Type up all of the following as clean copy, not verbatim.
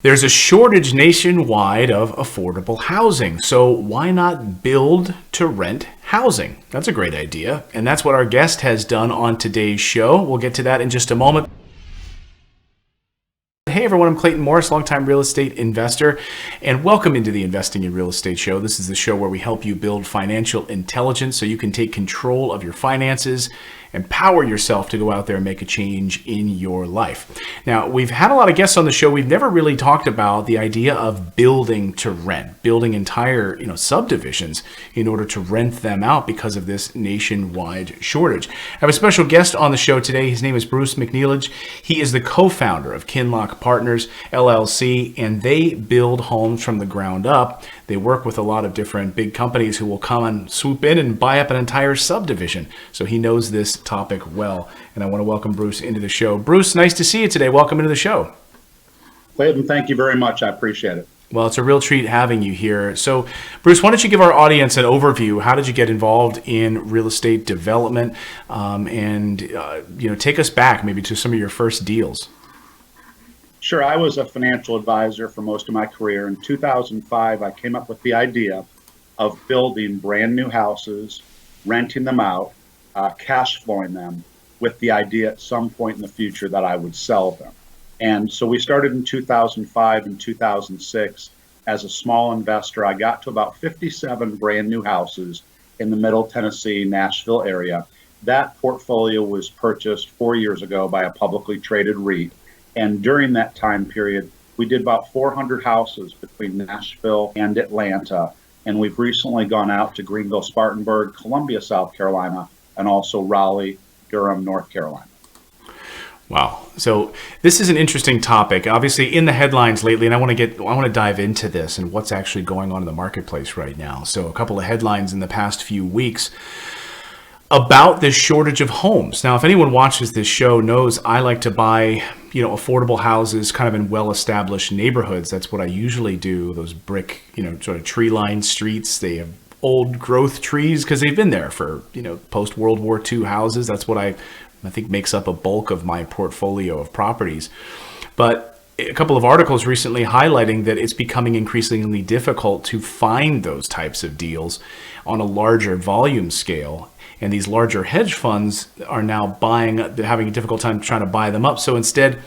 There's a shortage nationwide of affordable housing, so why not build to rent housing? That's a great idea, and that's what our guest has done on today's show. We'll get to that in just a moment. Hey everyone, I'm Clayton Morris, longtime real estate investor, and welcome into the Investing in Real Estate show. This is the show where we help you build financial intelligence so you can take control of your finances, empower yourself to go out there and make a change in your life. Now, we've had a lot of guests on the show. We've never really talked about the idea of building to rent, building entire, subdivisions in order to rent them out because of this nationwide shortage. I have a special guest on the show today. His name is Bruce McNeilage. He is the co-founder of Kinloch Partners LLC, and they build homes from the ground up. They work with a lot of different big companies who will come and swoop in and buy up an entire subdivision. So he knows this topic well, and I want to welcome Bruce into the show. Bruce, nice to see you today. Welcome into the show. Clayton, thank you very much. I appreciate it. Well, it's a real treat having you here. So, Bruce, why don't you give our audience an overview? How did you get involved in real estate development, and take us back maybe to some of your first deals? Sure. I was a financial advisor for most of my career. In 2005, I came up with the idea of building brand new houses, renting them out, cash flowing them, with the idea at some point in the future that I would sell them. And so we started in 2005 and 2006. As a small investor, I got to about 57 brand new houses in the Middle Tennessee, Nashville area. That portfolio was purchased 4 years ago by a publicly traded REIT. And during that time period, we did about 400 houses between Nashville and Atlanta. And we've recently gone out to Greenville, Spartanburg, Columbia, South Carolina, and also Raleigh, Durham, North Carolina. Wow. So this is an interesting topic, obviously in the headlines lately, and I want to dive into this and what's actually going on in the marketplace right now. So a couple of headlines in the past few weeks about this shortage of homes. Now, if anyone watches this show knows I like to buy, affordable houses kind of in well-established neighborhoods. That's what I usually do. Those brick, sort of tree-lined streets. They have old growth trees because they've been there for, post-World War II houses. That's what I think makes up a bulk of my portfolio of properties. But a couple of articles recently highlighting that it's becoming increasingly difficult to find those types of deals on a larger volume scale. And these larger hedge funds are now they're having a difficult time trying to buy them up. So instead,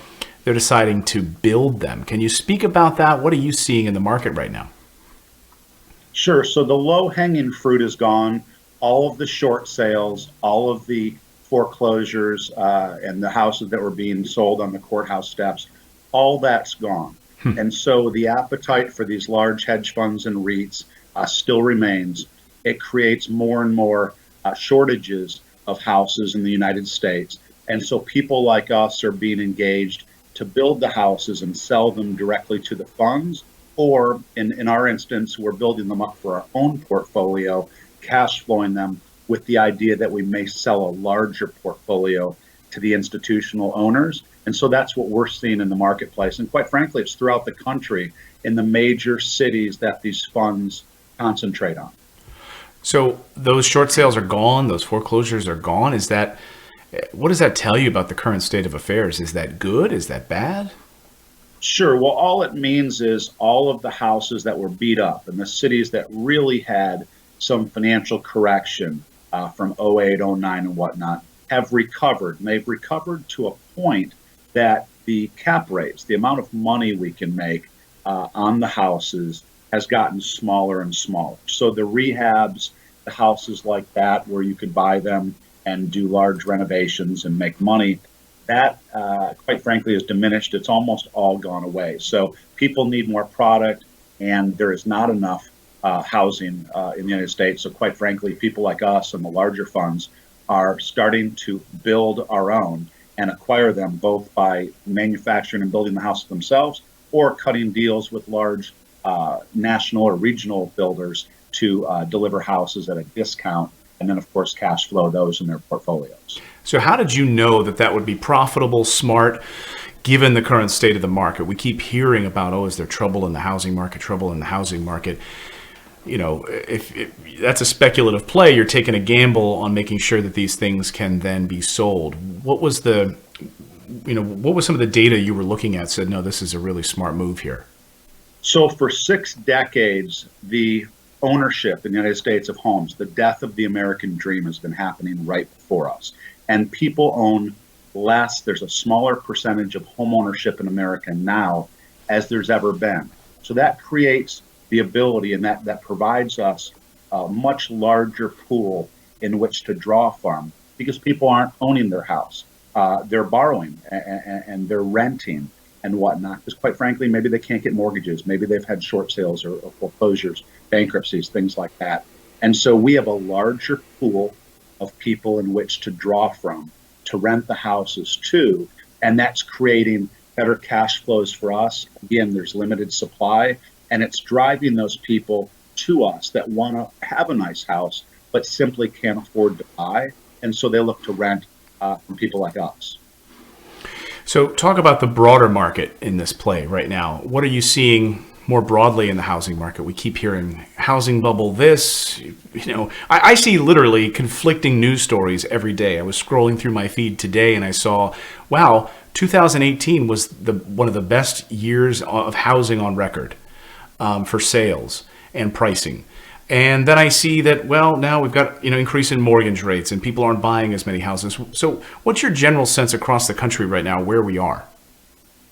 they're deciding to build them. Can you speak about that? What are you seeing in the market right now? Sure. So the low-hanging fruit is gone. All of the short sales, all of the foreclosures, and the houses that were being sold on the courthouse steps, all that's gone. And so the appetite for these large hedge funds and REITs still remains. It creates more and more shortages of houses in the United States. And so people like us are being engaged to build the houses and sell them directly to the funds, or in our instance, we're building them up for our own portfolio, cash flowing them with the idea that we may sell a larger portfolio to the institutional owners. And so that's what we're seeing in the marketplace. And quite frankly, it's throughout the country in the major cities that these funds concentrate on. So those short sales are gone, those foreclosures are gone. What does that tell you about the current state of affairs? Is that good? Is that bad? Sure. Well, all it means is all of the houses that were beat up and the cities that really had some financial correction from 08, 09 and whatnot have recovered. And they've recovered to a point that the cap rates, the amount of money we can make on the houses, has gotten smaller and smaller. So the rehabs, the houses like that, where you could buy them and do large renovations and make money, that quite frankly is diminished. It's almost all gone away. So people need more product, and there is not enough housing in the United States. So quite frankly, people like us and the larger funds are starting to build our own and acquire them, both by manufacturing and building the house themselves, or cutting deals with large national or regional builders to deliver houses at a discount, and then of course cash flow those in their portfolios. So how did you know that would be profitable, smart, given the current state of the market? We keep hearing about, is there trouble in the housing market, trouble in the housing market. If that's a speculative play, you're taking a gamble on making sure that these things can then be sold. What was the what was some of the data you were looking at said, no, this is a really smart move here? So for 6 decades, the ownership in the United States of homes, the death of the American dream has been happening right before us. And people own less. There's a smaller percentage of home ownership in America now as there's ever been. So that creates the ability, and that provides us a much larger pool in which to draw from, because people aren't owning their house. They're borrowing and they're renting and whatnot, because quite frankly, maybe they can't get mortgages. Maybe they've had short sales or foreclosures, bankruptcies, things like that. And so we have a larger pool of people in which to draw from, to rent the houses to, and that's creating better cash flows for us. Again, there's limited supply, and it's driving those people to us that want to have a nice house, but simply can't afford to buy. And so they look to rent from people like us. So talk about the broader market in this play right now. What are you seeing more broadly in the housing market? We keep hearing housing bubble this, I see literally conflicting news stories every day. I was scrolling through my feed today and I saw, wow, 2018 was one of the best years of housing on record for sales and pricing. And then I see that, well, now we've got, increase in mortgage rates and people aren't buying as many houses. So what's your general sense across the country right now where we are?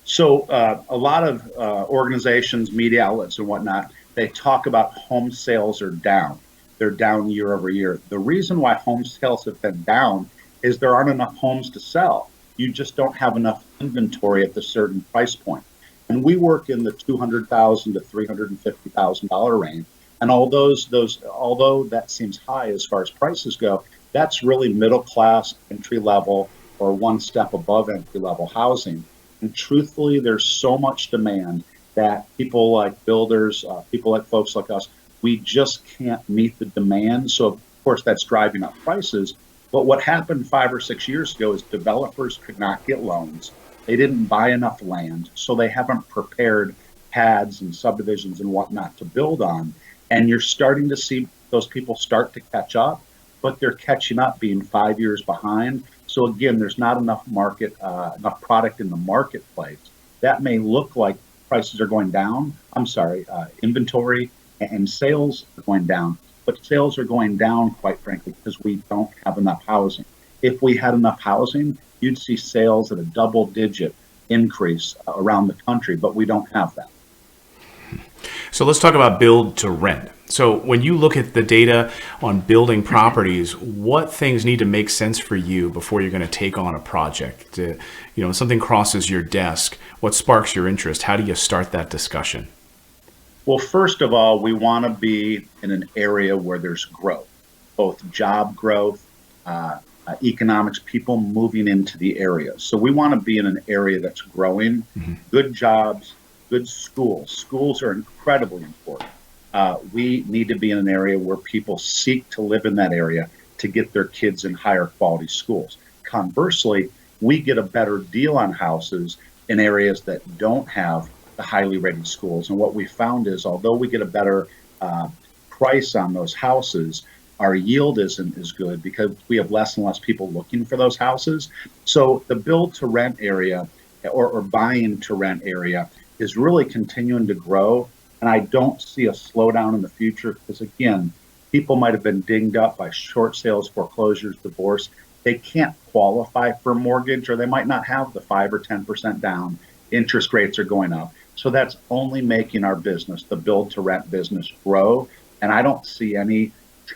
So a lot of organizations, media outlets and whatnot, they talk about home sales are down. They're down year over year. The reason why home sales have been down is there aren't enough homes to sell. You just don't have enough inventory at the certain price point. And we work in the $200,000 to $350,000 range. And although that seems high as far as prices go, that's really middle class, entry level, or one step above entry level housing. And truthfully, there's so much demand that people like builders, people like folks like us, we just can't meet the demand. So of course that's driving up prices. But what happened 5 or 6 years ago is developers could not get loans. They didn't buy enough land, so they haven't prepared pads and subdivisions and whatnot to build on. And you're starting to see those people start to catch up, but they're catching up being 5 years behind. So again, there's not enough enough product in the marketplace. That may look like prices are going down. Inventory and sales are going down, but sales are going down, quite frankly, because we don't have enough housing. If we had enough housing, you'd see sales at a double-digit increase around the country, but we don't have that. So let's talk about build to rent. So when you look at the data on building properties, what things need to make sense for you before you're going to take on a project? Something crosses your desk. What sparks your interest? How do you start that discussion? Well, first of all, we want to be in an area where there's growth, both job growth, economics, people moving into the area. So we want to be in an area that's growing, good jobs, good schools. Schools are incredibly important. We need to be in an area where people seek to live in that area to get their kids in higher quality schools. Conversely, we get a better deal on houses in areas that don't have the highly rated schools. And what we found is, although we get a better price on those houses, our yield isn't as good because we have less and less people looking for those houses. So the build to rent area or buying to rent area is really continuing to grow. And I don't see a slowdown in the future because, again, people might have been dinged up by short sales, foreclosures, divorce. They can't qualify for a mortgage, or they might not have the 5 or 10% down. Interest rates are going up. So that's only making our business, the build to rent business, grow. And I don't see any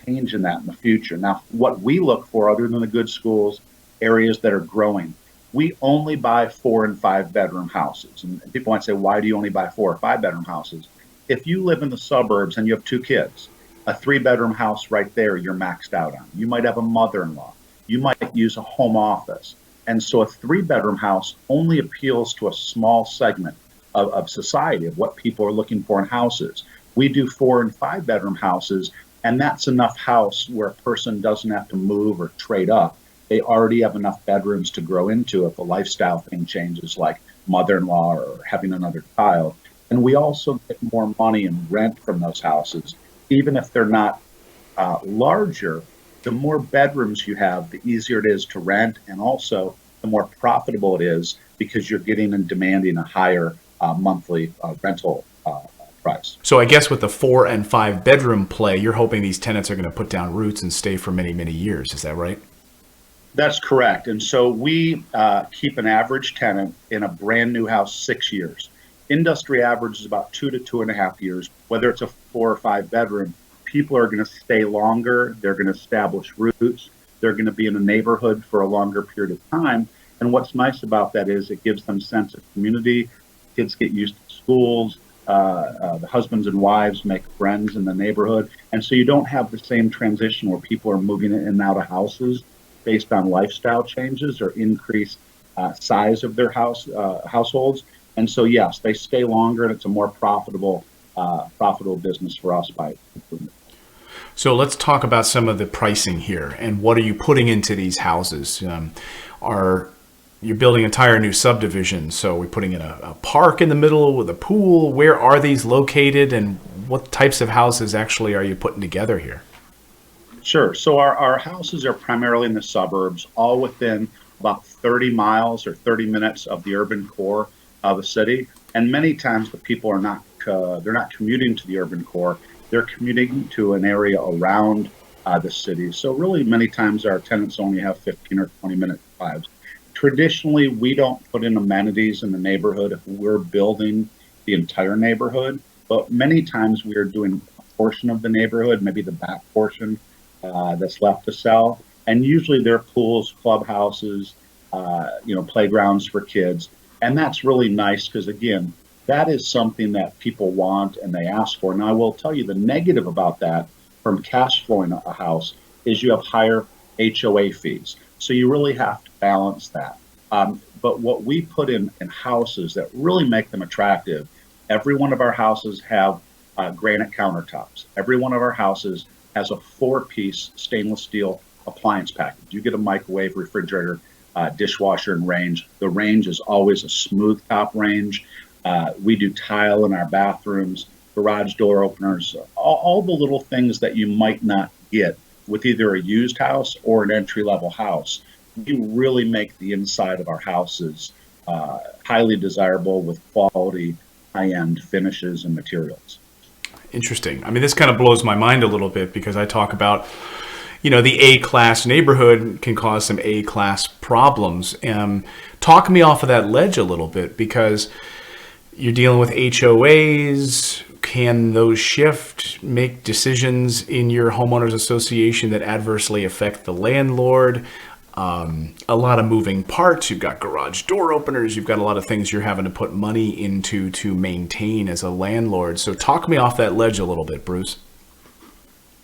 change in that in the future. Now, what we look for, other than the good schools, areas that are growing, we only buy 4 and 5 bedroom houses. And people might say, why do you only buy 4 or 5 bedroom houses? If you live in the suburbs and you have 2 kids, a 3-bedroom house right there, you're maxed out on. You might have a mother-in-law. You might use a home office. And so a 3-bedroom house only appeals to a small segment of society, of what people are looking for in houses. We do 4 and 5 bedroom houses, and that's enough house where a person doesn't have to move or trade up. They already have enough bedrooms to grow into if a lifestyle thing changes, like mother-in-law or having another child. And we also get more money in rent from those houses, even if they're not larger. The more bedrooms you have, the easier it is to rent. And also, the more profitable it is because you're getting and demanding a higher monthly rental price. So I guess with the 4 and 5 bedroom play, you're hoping these tenants are going to put down roots and stay for many, many years. Is that right? That's correct. And so we keep an average tenant in a brand new house 6 years. Industry average is about 2 to 2.5 years. Whether it's a 4 or 5 bedroom, people are going to stay longer. They're going to establish roots. They're going to be in a neighborhood for a longer period of time. And what's nice about that is it gives them sense of community. Kids get used to schools. The husbands and wives make friends in the neighborhood. And so you don't have the same transition where people are moving in and out of houses based on lifestyle changes or increased size of their households. And so, yes, they stay longer, and it's a more profitable business for us by improvement. So let's talk about some of the pricing here and what are you putting into these houses? You're building an entire new subdivision, so we're putting in a park in the middle with a pool. Where are these located, and what types of houses actually are you putting together here? Sure. So our houses are primarily in the suburbs, all within about 30 miles or 30 minutes of the urban core of the city. And many times the people are not they're not commuting to the urban core. They're commuting to an area around the city. So really many times our tenants only have 15 or 20-minute drives. Traditionally, we don't put in amenities in the neighborhood if we're building the entire neighborhood. But many times we are doing a portion of the neighborhood, maybe the back portion that's left to sell. And usually they're pools, clubhouses, playgrounds for kids. And that's really nice because, again, that is something that people want and they ask for. And I will tell you the negative about that from cash flowing a house is you have higher HOA fees. So you really have to balance that. But what we put in houses that really make them attractive, every one of our houses have granite countertops. Every one of our houses has a 4-piece stainless steel appliance package. You get a microwave, refrigerator, dishwasher, and range. The range is always a smooth top range. We do tile in our bathrooms, garage door openers, all the little things that you might not get with either a used house or an entry-level house. We really make the inside of our houses highly desirable with quality, high-end finishes and materials. Interesting. I mean, this kind of blows my mind a little bit because I talk about, the A-class neighborhood can cause some A-class problems. Talk me off of that ledge a little bit because you're dealing with HOAs. Can those shift, make decisions in your homeowners association that adversely affect the landlord? A lot of moving parts. You've got garage door openers. You've got a lot of things you're having to put money into to maintain as a landlord. So talk me off that ledge a little bit, Bruce.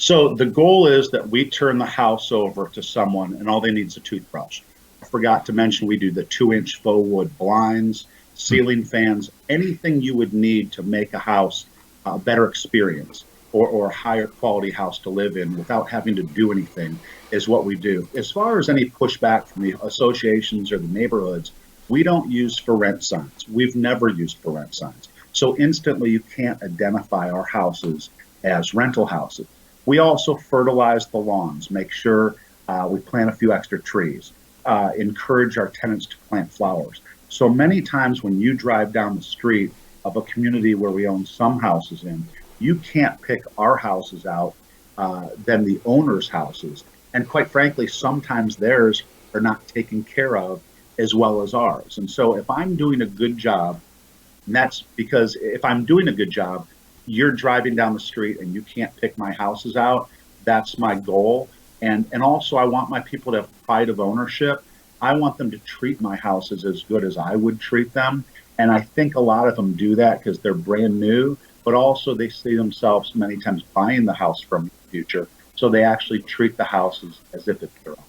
So the goal is that we turn the house over to someone and all they need is a toothbrush. I forgot to mention we do the 2-inch faux wood blinds, ceiling fans, anything you would need to make a house a better experience or a higher quality house to live in without having to do anything is what we do. As far as any pushback from the associations or the neighborhoods, we don't use for rent signs. We've never used for rent signs. So instantly you can't identify our houses as rental houses. We also fertilize the lawns, make sure we plant a few extra trees, encourage our tenants to plant flowers. So many times when you drive down the street of a community where we own some houses in, you can't pick our houses out than the owner's houses. And quite frankly, sometimes theirs are not taken care of as well as ours. And so if I'm doing a good job, and that's because if I'm doing a good job, you're driving down the street and you can't pick my houses out. That's my goal. And also I want my people to have pride of ownership. I want them to treat my houses as good as I would treat them. And I think a lot of them do that because they're brand new, but also they see themselves many times buying the house from the future. So they actually treat the houses as if it's their own.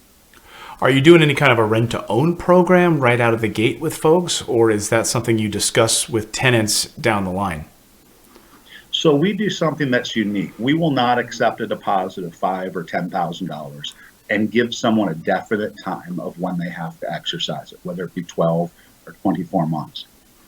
Are you doing any kind of a rent-to-own program right out of the gate with folks, or is that something you discuss with tenants down the line? So we do something that's unique. We will not accept a deposit of $5,000 or $10,000 and give someone a definite time of when they have to exercise it, whether it be 12 or 24 months.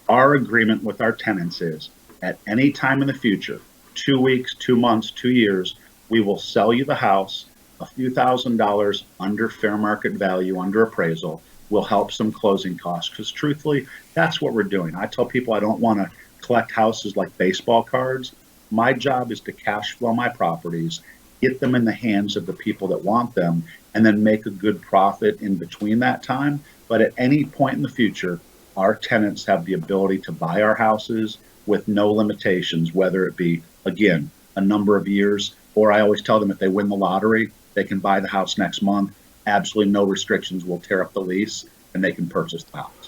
Our agreement with our tenants is at any time in the future, 2 weeks, 2 months, 2 years, we will sell you the house a few $1,000s under fair market value, under appraisal, We'll help some closing costs because truthfully, that's what we're doing. I tell people I don't want to collect houses like baseball cards. My job is to cash flow my properties, get them in the hands of the people that want them, and then make a good profit in between that time. But at any point in the future, our tenants have the ability to buy our houses with no limitations, whether it be, again, a number of years, or I always tell them if they win the lottery, they can buy the house next month. Absolutely no restrictions. We'll tear up the lease and they can purchase the house.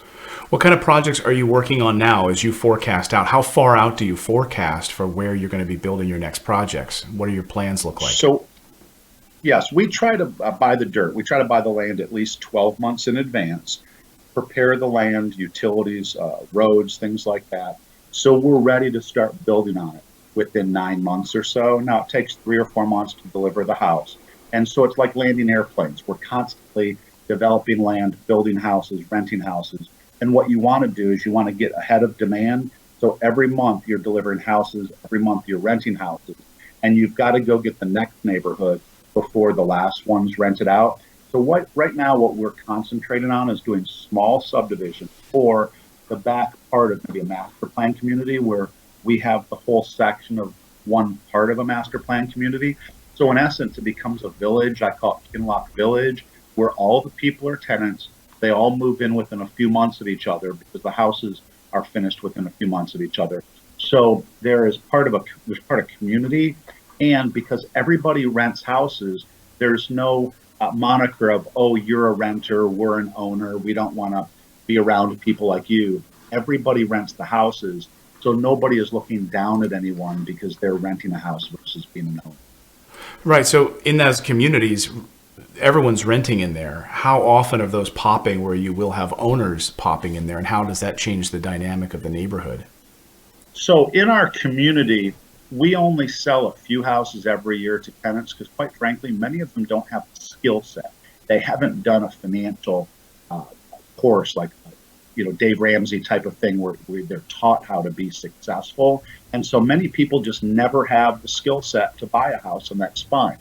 What kind of projects are you working on now as you forecast out? How far out do you forecast for where you're going to be building your next projects? What do your plans look like? So, yes, we try to buy the dirt. We try to buy the land at least 12 months in advance, prepare the land, utilities, roads, things like that. So we're ready to start building on it within 9 months or so. Now it takes 3 or 4 months to deliver the house. And so it's like landing airplanes. We're constantly developing land, building houses, renting houses. And what you want to do is you want to get ahead of demand. So every month you're delivering houses, every month you're renting houses, and you've got to go get the next neighborhood before the last one's rented out. So right now what we're concentrating on is doing small subdivisions for the back part of maybe a master plan community where we have the whole section of one part of a master plan community. So in essence, it becomes a village. I call it Kinloch Village, where all the people are tenants. They all move in within a few months of each other because the houses are finished within a few months of each other. So there's part of community, and because everybody rents houses, there's no moniker of, oh, you're a renter, we're an owner, we don't want to be around people like you. Everybody rents the houses, so nobody is looking down at anyone because they're renting a house versus being an owner. Right. So in those communities, everyone's renting in there. How often are those popping where you will have owners popping in there, and how does that change the dynamic of the neighborhood? So in our community, we only sell a few houses every year to tenants because, quite frankly, many of them don't have the skill set. They haven't done a financial course like, Dave Ramsey type of thing where they're taught how to be successful. And so many people just never have the skill set to buy a house, and that's fine.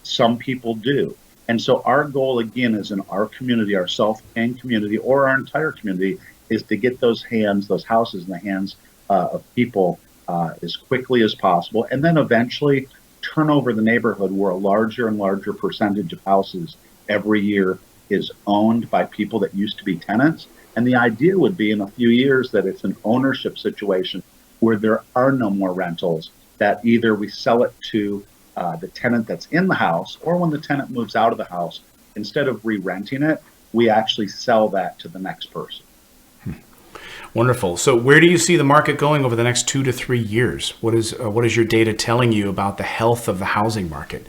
Some people do. And so our goal, again, is in our community, our self-paying community, or our entire community, is to get those houses in the hands of people as quickly as possible, and then eventually turn over the neighborhood where a larger and larger percentage of houses every year is owned by people that used to be tenants. And the idea would be in a few years that it's an ownership situation where there are no more rentals, that either we sell it to the tenant that's in the house, or when the tenant moves out of the house, instead of re-renting it, we actually sell that to the next person. Wonderful. So where do you see the market going over the next 2 to 3 years? What is your data telling you about the health of the housing market?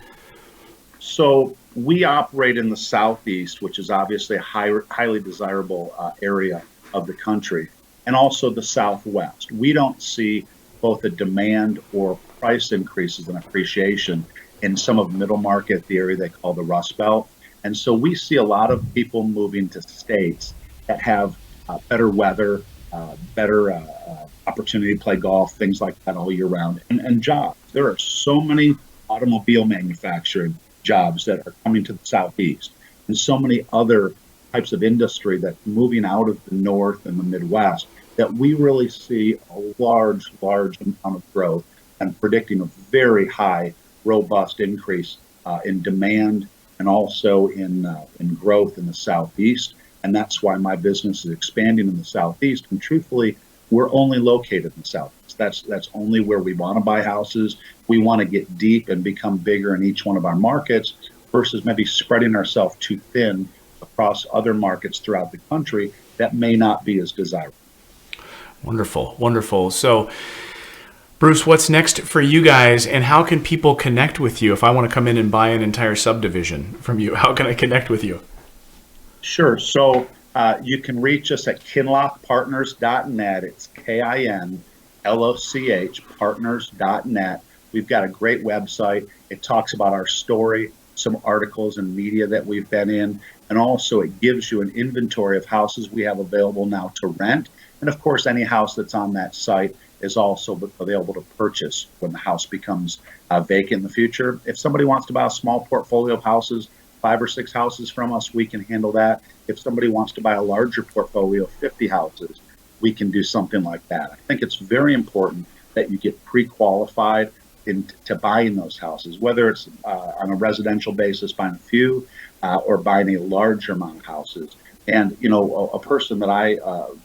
So we operate in the Southeast, which is obviously a highly desirable area of the country, and also the Southwest. We don't see both a demand or price increases and appreciation in some of middle market, the area they call the Rust Belt. And so we see a lot of people moving to states that have better weather, better opportunity to play golf, things like that all year round, and jobs. There are so many automobile manufacturing jobs that are coming to the Southeast, and so many other types of industry that's moving out of the North and the Midwest, that we really see a large amount of growth and predicting a very high, robust increase in demand and also in growth in the Southeast. And that's why my business is expanding in the Southeast. And truthfully, we're only located in the Southeast. That's only where we want to buy houses. We want to get deep and become bigger in each one of our markets versus maybe spreading ourselves too thin across other markets throughout the country that may not be as desirable. Wonderful, wonderful. So, Bruce, what's next for you guys, and how can people connect with you? If I want to come in and buy an entire subdivision from you, how can I connect with you? Sure. So you can reach us at kinlochpartners.net. It's KINLOCH partners.net. We've got a great website. It talks about our story, some articles and media that we've been in, and also it gives you an inventory of houses we have available now to rent. And of course, any house that's on that site is also available to purchase when the house becomes vacant in the future. If somebody wants to buy a small portfolio of houses, 5 or 6 houses from us, we can handle that. If somebody wants to buy a larger portfolio of 50 houses, we can do something like that. I think it's very important that you get pre-qualified into buying those houses, whether it's on a residential basis, buying a few, or buying a larger amount of houses. And, a person that I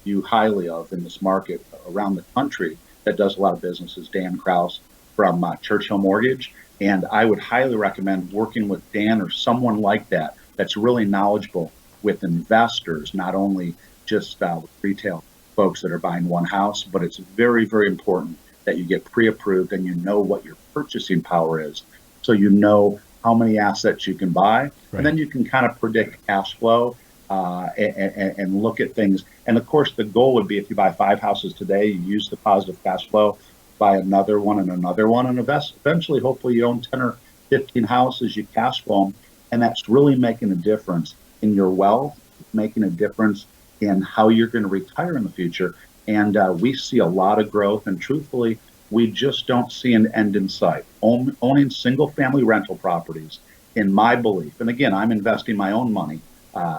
view highly of in this market around the country that does a lot of business is Dan Kraus from Churchill Mortgage. And I would highly recommend working with Dan or someone like that that's really knowledgeable with investors, not only just retail folks that are buying one house, but it's very, very important that you get pre-approved and you know what your purchasing power is. So you know how many assets you can buy, Right. and then you can kind of predict cash flow and look at things. And of course, the goal would be if you buy 5 houses today, you use the positive cash flow, buy another one and another one, and eventually, hopefully, you own 10 or 15 houses, you cash flow them, and that's really making a difference in your wealth, making a difference in how you're going to retire in the future. And we see a lot of growth, and truthfully, we just don't see an end in sight. Owning single-family rental properties, in my belief, and again, I'm investing my own money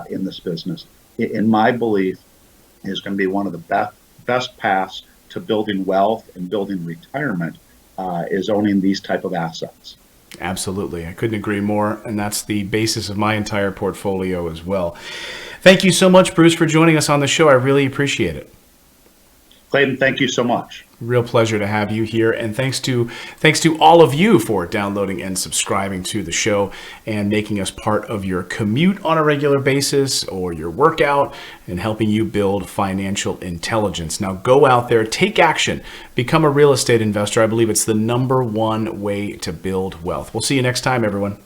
in this business, in my belief, is going to be one of the best paths to building wealth and building retirement, is owning these type of assets. Absolutely. I couldn't agree more. And that's the basis of my entire portfolio as well. Thank you so much, Bruce, for joining us on the show. I really appreciate it. Clayton, thank you so much. Real pleasure to have you here. And thanks to all of you for downloading and subscribing to the show and making us part of your commute on a regular basis or your workout and helping you build financial intelligence. Now go out there, take action, become a real estate investor. I believe it's the #1 way to build wealth. We'll see you next time, everyone.